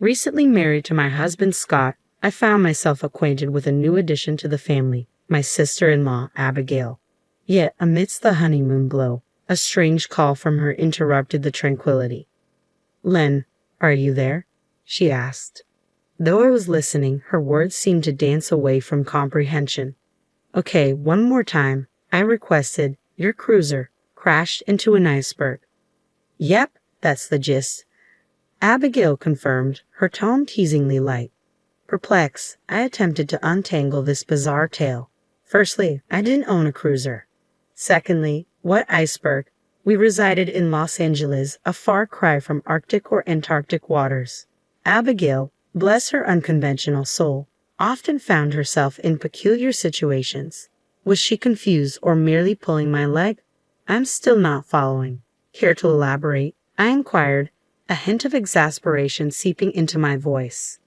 Recently married to my husband Scott, I found myself acquainted with a new addition to the family, my sister-in-law, Abigail. Yet, amidst the honeymoon glow, a strange call from her interrupted the tranquility. "Len, are you there?" she asked. Though I was listening, her words seemed to dance away from comprehension. "Okay, one more time," I requested. "Your cruiser crashed into an iceberg." "Yep, that's the gist," Abigail confirmed, her tone teasingly light. Perplexed, I attempted to untangle this bizarre tale. Firstly, I didn't own a cruiser. Secondly, what iceberg? We resided in Los Angeles, a far cry from Arctic or Antarctic waters. Abigail, bless her unconventional soul, often found herself in peculiar situations. Was she confused or merely pulling my leg? I'm still not following. Care to elaborate? I inquired, a hint of exasperation seeping into my voice.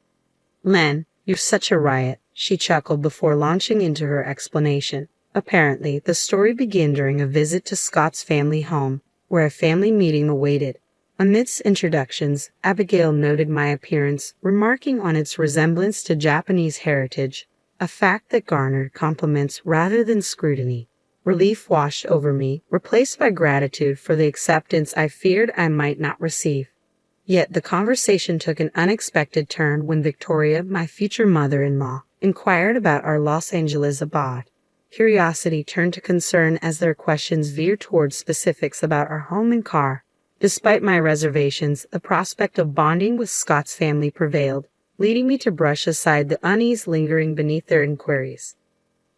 "Len, you're such a riot," she chuckled before launching into her explanation. Apparently, the story began during a visit to Scott's family home, where a family meeting awaited. Amidst introductions, Abigail noted my appearance, remarking on its resemblance to Japanese heritage, a fact that garnered compliments rather than scrutiny. Relief washed over me, replaced by gratitude for the acceptance I feared I might not receive. Yet the conversation took an unexpected turn when Victoria, my future mother-in-law, inquired about our Los Angeles abode. Curiosity turned to concern as their questions veered towards specifics about our home and car. Despite my reservations, the prospect of bonding with Scott's family prevailed, leading me to brush aside the unease lingering beneath their inquiries.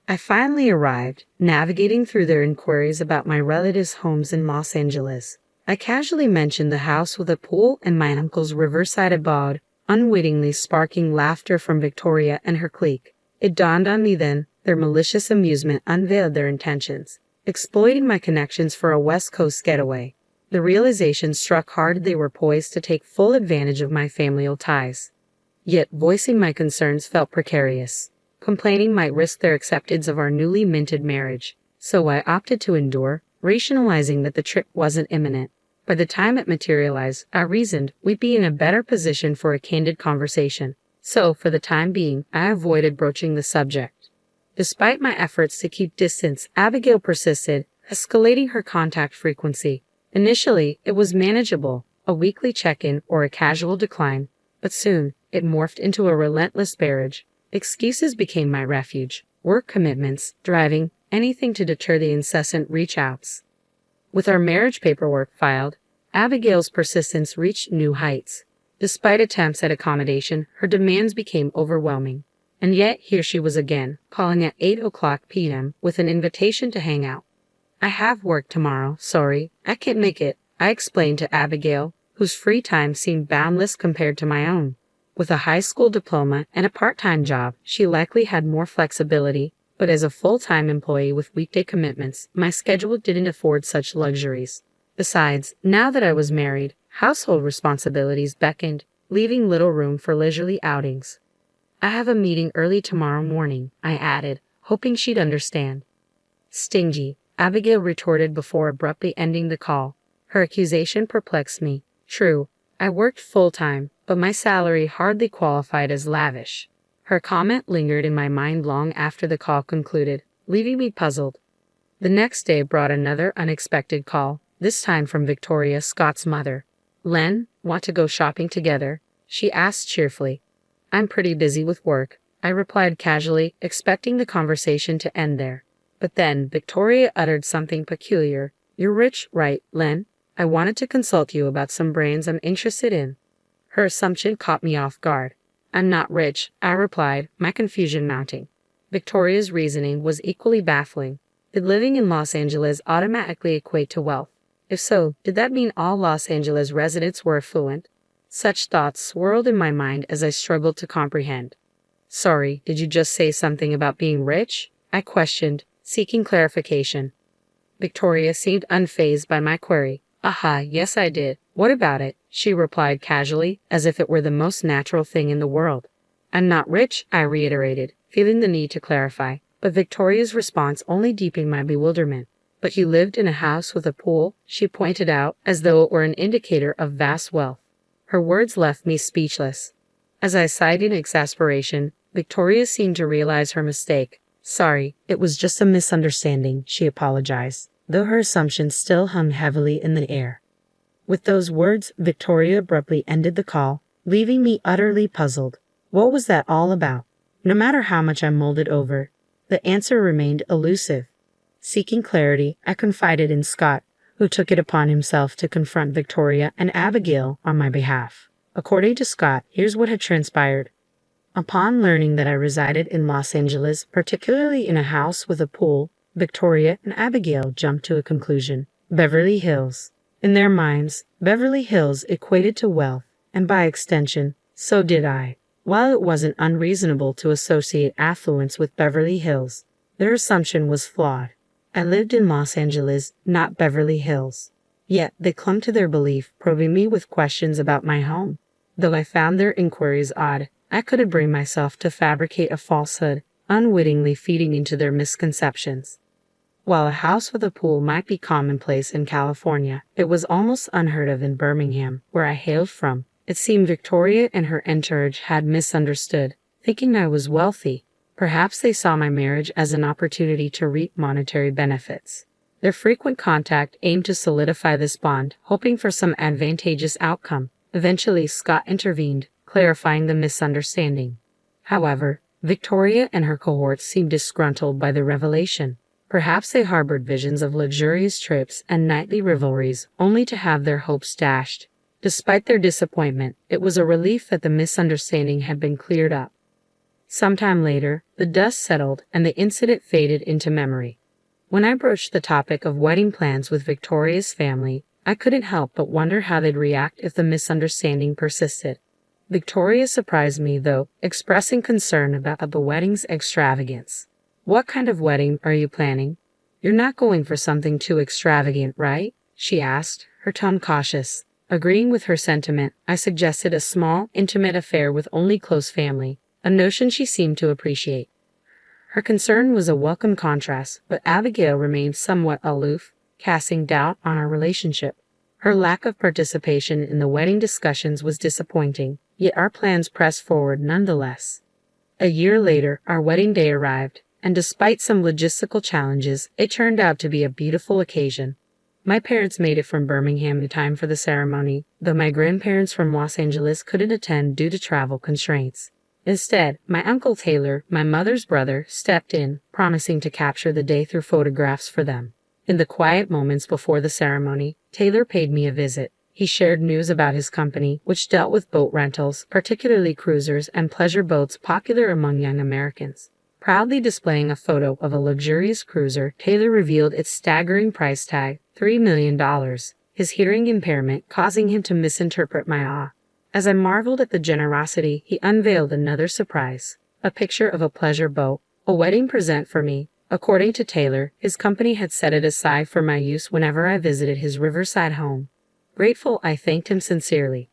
I finally arrived, navigating through their inquiries about my relatives' homes in Los Angeles. I casually mentioned the house with a pool and my uncle's riverside abode, unwittingly sparking laughter from Victoria and her clique. It dawned on me then, their malicious amusement unveiled their intentions, exploiting my connections for a West Coast getaway. The realization struck hard they were poised to take full advantage of my familial ties. Yet voicing my concerns felt precarious. Complaining might risk their acceptance of our newly minted marriage, so I opted to endure, rationalizing that the trip wasn't imminent. By the time it materialized, I reasoned we'd be in a better position for a candid conversation. So, for the time being, I avoided broaching the subject. Despite my efforts to keep distance, Abigail persisted, escalating her contact frequency. Initially, it was manageable, a weekly check-in or a casual decline, but soon, it morphed into a relentless barrage. Excuses became my refuge, work commitments, driving, anything to deter the incessant reach-outs. With our marriage paperwork filed, Abigail's persistence reached new heights. Despite attempts at accommodation, her demands became overwhelming. And yet here she was again, calling at 8:00 p.m. with an invitation to hang out. "I have work tomorrow, sorry, I can't make it," I explained to Abigail, whose free time seemed boundless compared to my own. With a high school diploma and a part-time job, she likely had more flexibility, but as a full-time employee with weekday commitments, my schedule didn't afford such luxuries. Besides, now that I was married, household responsibilities beckoned, leaving little room for leisurely outings. "I have a meeting early tomorrow morning," I added, hoping she'd understand. "Stingy," Abigail retorted before abruptly ending the call. Her accusation perplexed me. True, I worked full-time, but my salary hardly qualified as lavish. Her comment lingered in my mind long after the call concluded, leaving me puzzled. The next day brought another unexpected call, this time from Victoria, Scott's mother. "Len, want to go shopping together?" she asked cheerfully. "I'm pretty busy with work," I replied casually, expecting the conversation to end there. But then Victoria uttered something peculiar. "You're rich, right, Len? I wanted to consult you about some brands I'm interested in." Her assumption caught me off guard. "I'm not rich," I replied, my confusion mounting. Victoria's reasoning was equally baffling. Did living in Los Angeles automatically equate to wealth? If so, did that mean all Los Angeles residents were affluent? Such thoughts swirled in my mind as I struggled to comprehend. "Sorry, did you just say something about being rich?" I questioned, seeking clarification. Victoria seemed unfazed by my query. "Aha, yes I did. What about it?" she replied casually, as if it were the most natural thing in the world. "I'm not rich," I reiterated, feeling the need to clarify, but Victoria's response only deepened my bewilderment. "But you lived in a house with a pool," she pointed out, as though it were an indicator of vast wealth. Her words left me speechless. As I sighed in exasperation, Victoria seemed to realize her mistake. "Sorry, it was just a misunderstanding," she apologized, though her assumption still hung heavily in the air. With those words, Victoria abruptly ended the call, leaving me utterly puzzled. What was that all about? No matter how much I mulled it over, the answer remained elusive. Seeking clarity, I confided in Scott, who took it upon himself to confront Victoria and Abigail on my behalf. According to Scott, here's what had transpired. Upon learning that I resided in Los Angeles, particularly in a house with a pool, Victoria and Abigail jumped to a conclusion. Beverly Hills. In their minds, Beverly Hills equated to wealth, and by extension, so did I. While it wasn't unreasonable to associate affluence with Beverly Hills, their assumption was flawed. I lived in Los Angeles, not Beverly Hills. Yet they clung to their belief, probing me with questions about my home. Though I found their inquiries odd, I couldn't bring myself to fabricate a falsehood, unwittingly feeding into their misconceptions. While a house with a pool might be commonplace in California, it was almost unheard of in Birmingham, where I hailed from. It seemed Victoria and her entourage had misunderstood, thinking I was wealthy. Perhaps they saw my marriage as an opportunity to reap monetary benefits. Their frequent contact aimed to solidify this bond, hoping for some advantageous outcome. Eventually, Scott intervened, clarifying the misunderstanding. However, Victoria and her cohorts seemed disgruntled by the revelation. Perhaps they harbored visions of luxurious trips and nightly revelries, only to have their hopes dashed. Despite their disappointment, it was a relief that the misunderstanding had been cleared up. Sometime later, the dust settled and the incident faded into memory. When I broached the topic of wedding plans with Victoria's family, I couldn't help but wonder how they'd react if the misunderstanding persisted. Victoria surprised me, though, expressing concern about the wedding's extravagance. "What kind of wedding are you planning? You're not going for something too extravagant, right?" she asked, her tone cautious. Agreeing with her sentiment, I suggested a small, intimate affair with only close family, a notion she seemed to appreciate. Her concern was a welcome contrast, but Abigail remained somewhat aloof, casting doubt on our relationship. Her lack of participation in the wedding discussions was disappointing, yet our plans pressed forward nonetheless. A year later, our wedding day arrived, and despite some logistical challenges, it turned out to be a beautiful occasion. My parents made it from Birmingham in time for the ceremony, though my grandparents from Los Angeles couldn't attend due to travel constraints. Instead, my Uncle Taylor, my mother's brother, stepped in, promising to capture the day through photographs for them. In the quiet moments before the ceremony, Taylor paid me a visit. He shared news about his company, which dealt with boat rentals, particularly cruisers and pleasure boats popular among young Americans. Proudly displaying a photo of a luxurious cruiser, Taylor revealed its staggering price tag, $3 million, his hearing impairment causing him to misinterpret my awe. As I marveled at the generosity, he unveiled another surprise, a picture of a pleasure boat, a wedding present for me. According to Taylor, his company had set it aside for my use whenever I visited his riverside home. Grateful, I thanked him sincerely.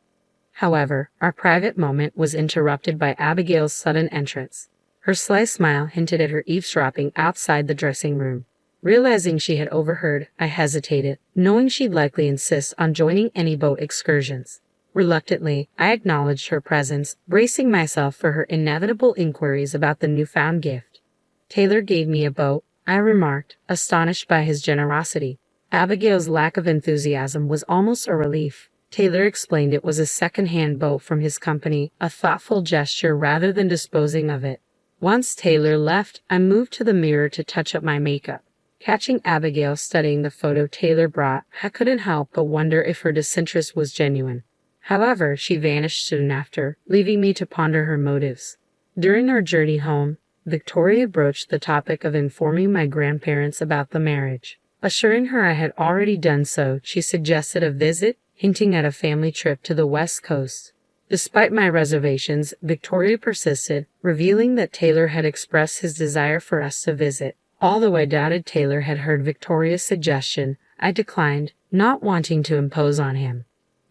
However, our private moment was interrupted by Abigail's sudden entrance. Her sly smile hinted at her eavesdropping outside the dressing room. Realizing she had overheard, I hesitated, knowing she'd likely insist on joining any boat excursions. Reluctantly, I acknowledged her presence, bracing myself for her inevitable inquiries about the newfound gift. "Taylor gave me a boat," I remarked, astonished by his generosity. Abigail's lack of enthusiasm was almost a relief. Taylor explained it was a second-hand boat from his company, a thoughtful gesture rather than disposing of it. Once Taylor left, I moved to the mirror to touch up my makeup. Catching Abigail studying the photo Taylor brought, I couldn't help but wonder if her disinterest was genuine. However, she vanished soon after, leaving me to ponder her motives. During our journey home, Victoria broached the topic of informing my grandparents about the marriage. Assuring her I had already done so, she suggested a visit, hinting at a family trip to the West Coast. Despite my reservations, Victoria persisted, revealing that Taylor had expressed his desire for us to visit. Although I doubted Taylor had heard Victoria's suggestion, I declined, not wanting to impose on him.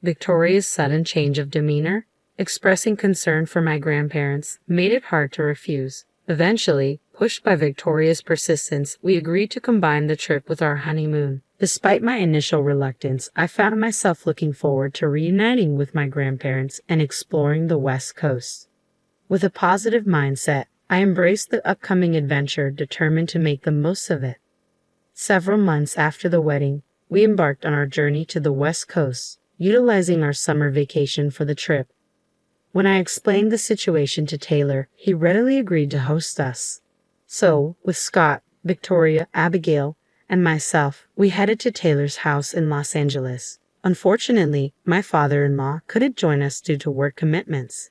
Victoria's sudden change of demeanor, expressing concern for my grandparents, made it hard to refuse. Eventually, pushed by Victoria's persistence, we agreed to combine the trip with our honeymoon. Despite my initial reluctance, I found myself looking forward to reuniting with my grandparents and exploring the West Coast. With a positive mindset, I embraced the upcoming adventure, determined to make the most of it. Several months after the wedding, we embarked on our journey to the West Coast, utilizing our summer vacation for the trip. When I explained the situation to Taylor, he readily agreed to host us. So, with Scott, Victoria, Abigail, and myself, we headed to Taylor's house in Los Angeles. Unfortunately, my father-in-law couldn't join us due to work commitments.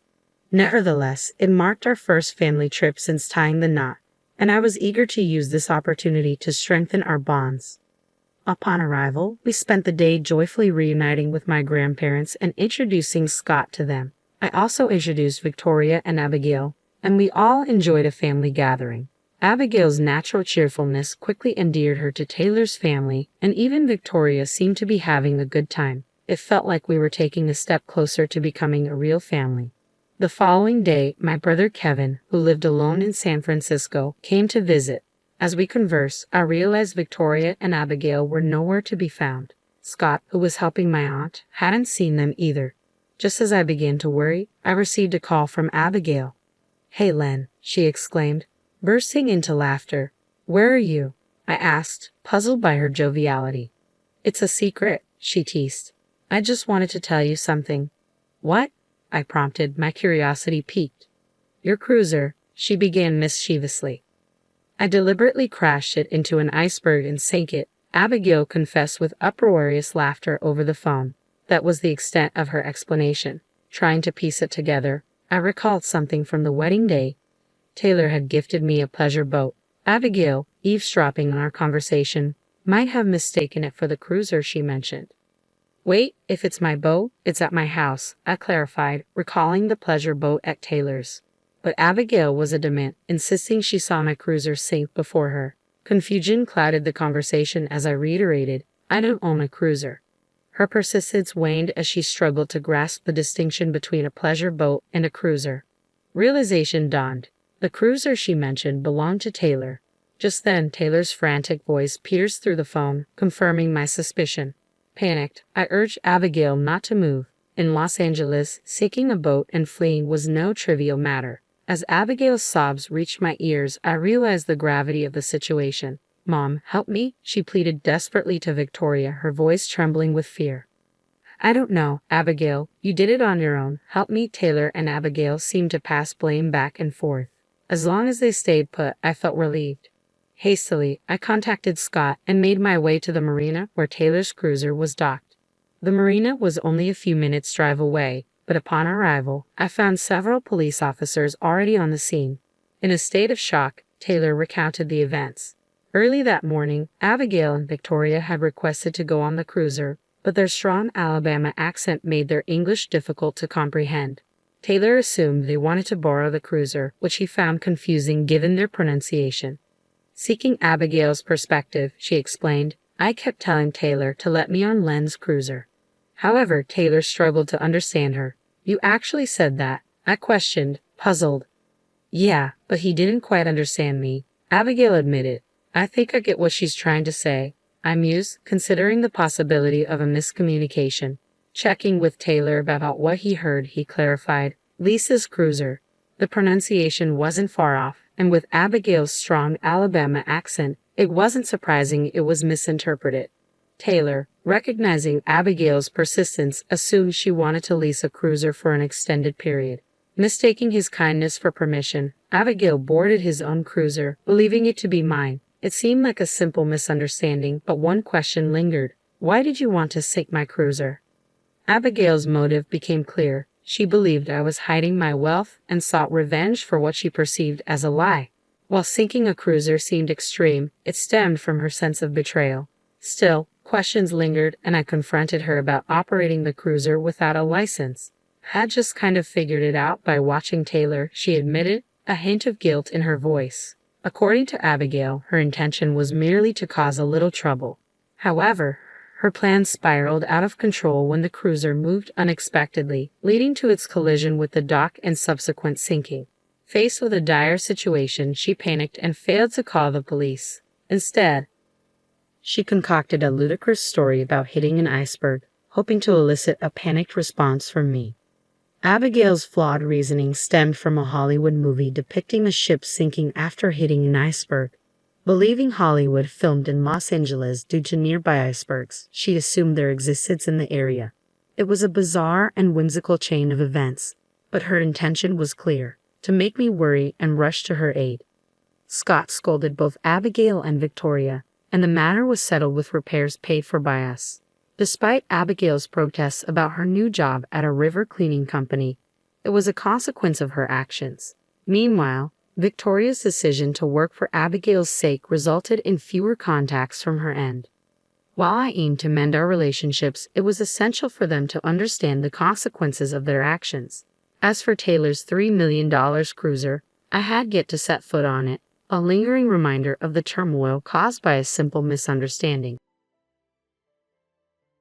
Nevertheless, it marked our first family trip since tying the knot, and I was eager to use this opportunity to strengthen our bonds. Upon arrival, we spent the day joyfully reuniting with my grandparents and introducing Scott to them. I also introduced Victoria and Abigail, and we all enjoyed a family gathering. Abigail's natural cheerfulness quickly endeared her to Taylor's family, and even Victoria seemed to be having a good time. It felt like we were taking a step closer to becoming a real family. The following day, my brother Kevin, who lived alone in San Francisco, came to visit. As we conversed, I realized Victoria and Abigail were nowhere to be found. Scott, who was helping my aunt, hadn't seen them either. Just as I began to worry, I received a call from Abigail. "Hey, Len," she exclaimed, bursting into laughter. "Where are you?" I asked, puzzled by her joviality. "It's a secret," she teased. "I just wanted to tell you something." "What?" I prompted, my curiosity piqued. "Your cruiser," she began mischievously. "I deliberately crashed it into an iceberg and sank it," Abigail confessed with uproarious laughter over the phone. That was the extent of her explanation. Trying to piece it together, I recalled something from the wedding day. Taylor had gifted me a pleasure boat. Abigail, eavesdropping on our conversation, might have mistaken it for the cruiser she mentioned. "Wait, if it's my boat, it's at my house," I clarified, recalling the pleasure boat at Taylor's. But Abigail was adamant, insisting she saw my cruiser sink before her. Confusion clouded the conversation as I reiterated, "I don't own a cruiser." Her persistence waned as she struggled to grasp the distinction between a pleasure boat and a cruiser. Realization dawned. The cruiser she mentioned belonged to Taylor. Just then, Taylor's frantic voice pierced through the phone, confirming my suspicion. Panicked, I urged Abigail not to move. In Los Angeles, seeking a boat and fleeing was no trivial matter. As Abigail's sobs reached my ears, I realized the gravity of the situation. "Mom, help me," she pleaded desperately to Victoria, her voice trembling with fear. "I don't know, Abigail. You did it on your own. Help me." Taylor and Abigail seemed to pass blame back and forth. As long as they stayed put, I felt relieved. Hastily, I contacted Scott and made my way to the marina where Taylor's cruiser was docked. The marina was only a few minutes' drive away, but upon arrival, I found several police officers already on the scene. In a state of shock, Taylor recounted the events. Early that morning, Abigail and Victoria had requested to go on the cruiser, but their strong Alabama accent made their English difficult to comprehend. Taylor assumed they wanted to borrow the cruiser, which he found confusing given their pronunciation. Seeking Abigail's perspective, she explained, "I kept telling Taylor to let me on Len's cruiser." However, Taylor struggled to understand her. "You actually said that?" I questioned, puzzled. "Yeah, but he didn't quite understand me," Abigail admitted. "I think I get what she's trying to say," I mused, considering the possibility of a miscommunication. Checking with Taylor about what he heard, he clarified, "Lisa's cruiser." The pronunciation wasn't far off, and with Abigail's strong Alabama accent, it wasn't surprising it was misinterpreted. Taylor, recognizing Abigail's persistence, assumed she wanted to lease a cruiser for an extended period. Mistaking his kindness for permission, Abigail boarded his own cruiser, believing it to be mine. It seemed like a simple misunderstanding, but one question lingered. "Why did you want to sink my cruiser?" Abigail's motive became clear. She believed I was hiding my wealth and sought revenge for what she perceived as a lie. While sinking a cruiser seemed extreme, it stemmed from her sense of betrayal. Still, questions lingered, and I confronted her about operating the cruiser without a license. "Had just kind of figured it out by watching Taylor," she admitted, a hint of guilt in her voice. According to Abigail, her intention was merely to cause a little trouble. However, her plan spiraled out of control when the cruiser moved unexpectedly, leading to its collision with the dock and subsequent sinking. Faced with a dire situation, she panicked and failed to call the police. Instead, She concocted a ludicrous story about hitting an iceberg, hoping to elicit a panicked response from me. Abigail's flawed reasoning stemmed from a Hollywood movie depicting a ship sinking after hitting an iceberg. Believing Hollywood filmed in Los Angeles due to nearby icebergs, she assumed their existence in the area. It was a bizarre and whimsical chain of events, but her intention was clear: to make me worry and rush to her aid. Scott scolded both Abigail and Victoria, and the matter was settled with repairs paid for by us. Despite Abigail's protests about her new job at a river cleaning company, it was a consequence of her actions. Meanwhile, Victoria's decision to work for Abigail's sake resulted in fewer contacts from her end. While I aimed to mend our relationships, it was essential for them to understand the consequences of their actions. As for Taylor's $3 million cruiser, I had yet to set foot on it, a lingering reminder of the turmoil caused by a simple misunderstanding.